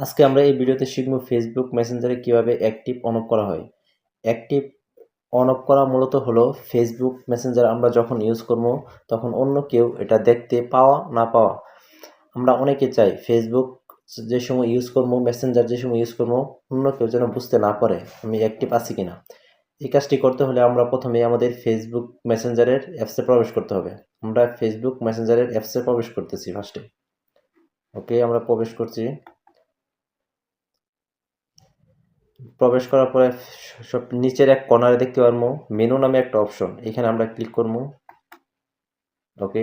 আজকে আমরা এই ভিডিওতে শিখব ফেসবুক মেসেঞ্জারে কিভাবে অ্যাক্টিভ অন অফ করা হয়। অ্যাক্টিভ অন অফ করা মূলত হলো ফেসবুক মেসেঞ্জার আমরা যখন ইউজ করব তখন অন্য কেউ এটা দেখতে পাওয়া না পাওয়া। আমরা অনেকে চাই ফেসবুক যে সময় ইউজ করব, মেসেঞ্জার যে সময় ইউজ করব, অন্য কেউ যেন বুঝতে না পারে আমি অ্যাক্টিভ আছি কিনা। এই কাজটি করতে হলে আমরা প্রথমে আমাদের ফেসবুক মেসেঞ্জারের অ্যাপসে প্রবেশ করতে হবে। আমরা ফেসবুক মেসেঞ্জারের অ্যাপসে প্রবেশ করতেছি ফার্স্টে। ওকে, আমরা প্রবেশ করছি। প্রবেশ করার পরে সব নিচের এক কর্নারে দেখতে পারবো মেনু নামে একটা অপশন, এখানে আমরা ক্লিক করব। ওকে,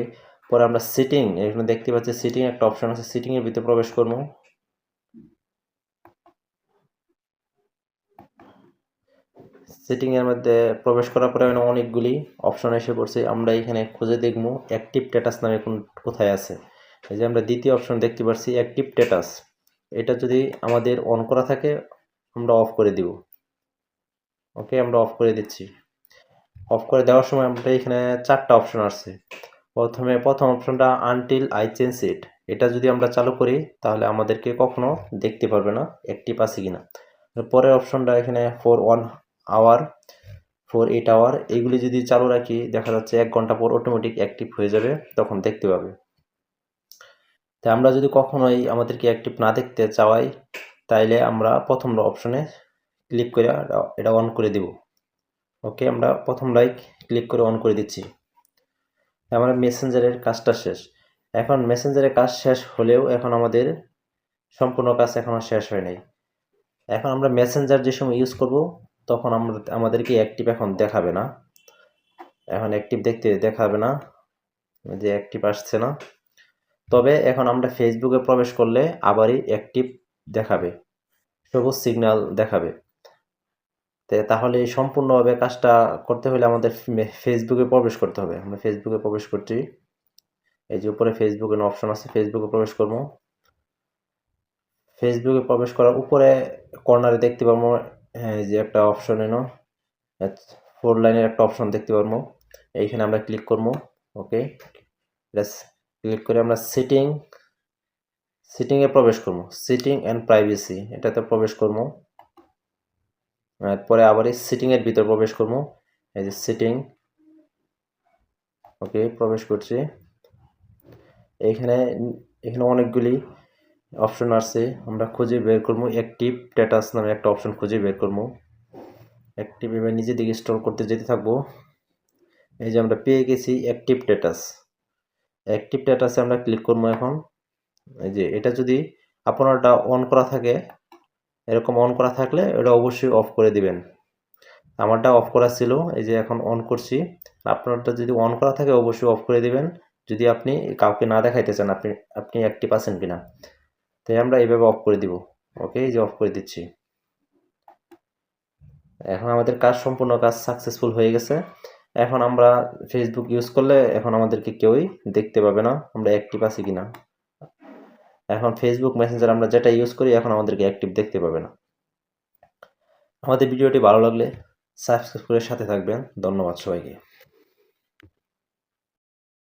পরে আমরা সিটিং, এখানে দেখতে পাচ্ছি সিটিং একটা অপশন আছে, সিটিং এর ভিতরে প্রবেশ করব। সিটিং এর মধ্যে প্রবেশ করার পরে অনেকগুলি অপশন এসে পড়ছে, আমরা এখানে খুঁজে দেখব অ্যাক্টিভ স্ট্যাটাস নামে কোথায় আছে। এই যে আমরা দ্বিতীয় অপশন দেখতে পাচ্ছি অ্যাক্টিভ স্ট্যাটাস, এটা যদি আমাদের অন করা থাকে আমরা অফ করে দিব। ওকে, আমরা অফ করে দিচ্ছি। অফ করে দেওয়ার সময় আমরা এখানে চারটা অপশন আসছে। প্রথম অপশনটা আনটিল আই চেঞ্জ ইট, এটা যদি আমরা চালু করি তাহলে আমাদেরকে কখনো দেখতে পারবে না অ্যাক্টিভ আছে কিনা। পরের অপশনটা এখানে ফর 1 আওয়ার, ফর 8 আওয়ার, এইগুলি যদি চালু রাখি দেখা যাচ্ছে 1 ঘন্টা পর অটোমেটিক অ্যাক্টিভ হয়ে যাবে, তখন দেখতে পাবে। তাই আমরা যদি কখনোই আমাদেরকে অ্যাক্টিভ না দেখতে চাওয়াই তাইলে আমরা প্রথম অপশনে ক্লিক করে এটা অন করে দিব। ওকে, আমরা প্রথম ক্লিক করে অন করে দিচ্ছি। আমার মেসেঞ্জারের কাজটা শেষ। এখন মেসেঞ্জারের কাজ শেষ হলেও এখন আমাদের সম্পূর্ণ কাজ এখনও শেষ হয় নাই। এখন আমরা মেসেঞ্জার যে সময় ইউজ করব তখন আমাদেরকে অ্যাক্টিভ এখন দেখাবে না, এখন অ্যাক্টিভ দেখাবে না, যে অ্যাক্টিভ আসছে না। তবে এখন আমরা ফেসবুকে প্রবেশ করলে আবারই অ্যাক্টিভ দেখাবে, সবুজ সিগন্যাল দেখাবে। তাহলে সম্পূর্ণভাবে কাজটা করতে হলে আমাদের ফেসবুকে প্রবেশ করতে হবে। আমরা ফেসবুকে প্রবেশ করছি, এই যে উপরে ফেসবুকের অপশন আছে, ফেসবুকে প্রবেশ করব। ফেসবুকে প্রবেশ করার উপরে কর্নারে দেখতে পারবো এই যে একটা অপশন 4 লাইনের একটা অপশন দেখতে পারবো, এইখানে আমরা ক্লিক করব। ওকে, ক্লিক করে আমরা সিটিংয়ে প্রবেশ করব, সিটিং অ্যান্ড প্রাইভেসি এটাতে প্রবেশ করব। পরে আবার এই সিটিংয়ের ভিতর প্রবেশ করব, এই যে সিটিং। ওকে, প্রবেশ করছি। এখানে অনেকগুলি অপশন আছে, আমরা খুঁজে বের করবো অ্যাক্টিভ স্ট্যাটাস নামে একটা অপশন খুঁজে বের করবো। অ্যাক্টিভ এবার নিজে দিকে স্ক্রল করতে যেতে থাকবো। এই যে আমরা পেয়ে গেছি অ্যাক্টিভ স্ট্যাটাস। অ্যাক্টিভ স্ট্যাটাসে আমরা ক্লিক করবো এখন। এই যে এটা যদি আপনারটা অন করা থাকে, এরকম অন করা থাকলে এটা অবশ্যই অফ করে দিবেন। আমারটা অফ করা ছিল, এই যে এখন অন করছি। আপনারটা যদি অন করা থাকে অবশ্যই অফ করে দিবেন, যদি আপনি কাউকে না দেখাইতে চান আপনি অ্যাক্টিভ আছেন কিনা। তাই আমরা এইভাবে অফ করে দিব। ওকে, এই যে অফ করে দিচ্ছি। এখন আমাদের সম্পূর্ণ কাজ সাকসেসফুল হয়ে গেছে। এখন আমরা ফেসবুক ইউজ করলে এখন আমাদেরকে কেউই দেখতে পাবে না আমরা অ্যাক্টিভ আছি কিনা। এখন ফেসবুক মেসেঞ্জার আমরা যেটা ইউজ করি এখন আমাদেরকে অ্যাক্টিভ দেখতে পাবে না। আমাদের ভিডিওটি ভালো লাগলে সাবস্ক্রাইব করে সাথে থাকবেন। ধন্যবাদ সবাইকে।